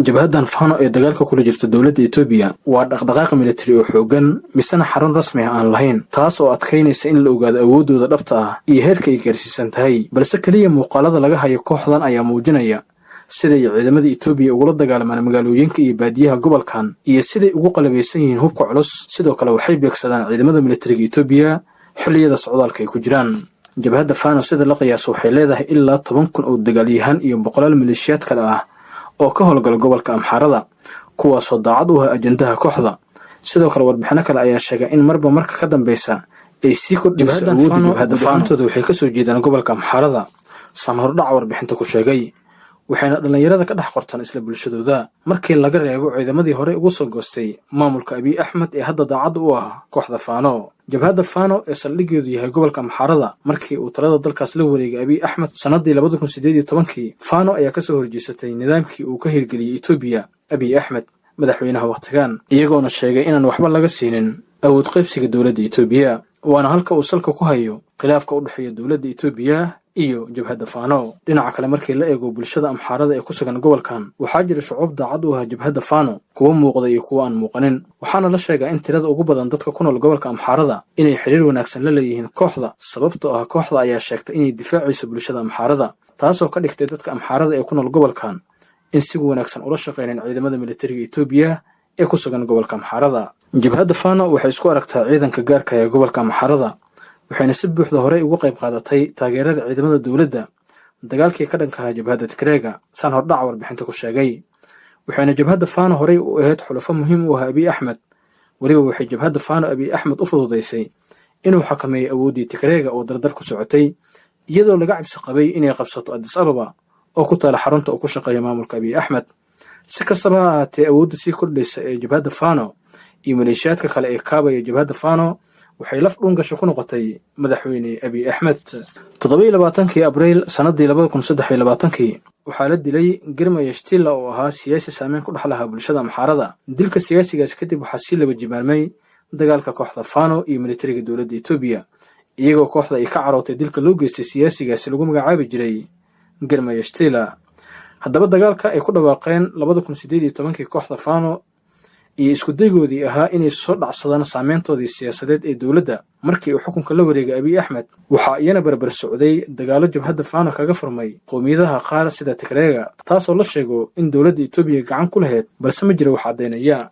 jabhadan Fano ee dagaalka kula jirta dawladda Itoobiya waa dhaqdhaqaaq military oo xoogan misana xarun rasmi ah aan lahayn taas oo adkeynaysa in la ogaado awoodooda dhabta ah iyo heerka ay gaarsiisan tahay balse kaliya muuqaalada laga hayo kooxdan ayaa muujinaya siday ciidamada Itoobiya ugu dagaalamaan magaalooyinka iyo baadiyaha gobolkan iyo siday ugu qalabeysan yihiin hubka culus sidoo kale waxay beegsadaan ciidamada militariga Itoobiya xilliyada socdaalka ay ku jiraan jabhada Fano sida la qiyaaso waxay leedahay ilaa 10,000 oo dagaalyahan iyo 100 maleeshiyaad kale ah oo ka howlgala gobolka Amxaarada kuwaasoo daacad u ah ajandaha kooxda sidoo kale warbixino kale ayaa sheegay in marba marka ka dambaysa ay sii kordhayso awoodda jabhada Fano waxay ka soo jeedaan gobolka Amxaarada san hordhac warbixinta ku sheegay waxayna dhalinyarada ka dhex qortaan isla bulshadooda markii laga reebo ciidamadii hore ugu soo goostay maamulka Abiy Ahmed ee hadda daacad u ah kooxda Fano jabhada Fano ee saldhigeedu yahay gobolka Amxaarada markii uu talada dalkaas la wareegay Abiy Ahmed sanadii 2018 Fano ayaa ka soo horjeesatay nidaamkii uu ka hirgeliyay Itoobiya Abiy Ahmed madaxweynaha waqtigan iyagoona sheegay inaan waxba laga siinin awood qaybsiga dawladda Itoobiya waana halka uu salka ku hayo khilaafka u dhaxeeya dawladda Itoobiya iyo jabhada Fano dhinaca kale markii la eego bulshada Amxaarada ee ku sugan gobolkan waxaa jira shucuub daacad u ah jabhada Fano kuwa muuqda iyo kuwa aan muuqanin waxaana la sheegaa in tirada ugu badan dadka ku nool gobolka Amxaarada inay xiriir wanaagsan la leeyihiin kooxda sababtoo ah kooxda ayaa sheegtay inay difaacayso bulshada Amxaarada taasoo ka dhigtay dadka Amxaarada ee ku nool gobolkan in si wanaagsan ula shaqeeyaan ciidamada militariga Itoobiya ee ku sugan gobolka Amxaarada jabhada Fano waxay isku aragtaa ciidanka gaarka ee gobolka Amxaarada waxayna si buuxda hore uga qayb qaadatay taageerada ciidamada dawladda dagaalkii ka dhanka ah jabhada Tigreega san hordhac warbixinta ku sheegay waxayna jabhada Fano hore u ahayd xulafo muhiim u ah Abiy Ahmed waliba waxay jabhada Fano Abiy Ahmed u fududeysay inuu xakameeyo awoodii Tigreega oo dardar ku socotay iyadoo laga cabsi qabay inay qabsato Addis Ababa oo ku taala xarunta uu ku shaqeeyo maamulka Abiy Ahmed si kastaba ha ahaatee awoodda sii kordhaysa ee jabhada Fano iyo maleeshiyaadka kale ee kaabaya jabhada Fano waxay laf dhun gasho ku noqotay madaxweyne Abiy Ahmed 27 Abriil sanadii 2023 waxaa la dilay Girmaya Shtila oo ahaa siyaasi saameyn ku dhaxlaha bulshada Amxaarada dilka siyaasigaas kadib waxaa si laba jibaarmay dagaalka kooxda Fano iyo militariga dawladda Itoobiya iyagoo kooxda ay ka carootay dilka loo geystay siyaasigaas lagu magacaabi jiray Girmaya Shtila haddaba dagaalka ay ku dhawaaqeen 2018 kooxda Fano iyo isku daygoodii ahaa inay soo dhacsadaan saameyntoodii siyaasadeed ee dawladda markii uu xukunka la wareegay Abiy Ahmed waxaa iyana barbar socday dagaalo jabhada Fano kaga furmay qowmiyadaha qaar sida Tigreega taasoo la sheego in dawladda Itoobiya gacan ku lahayd balse ma jiro wax caddeynaya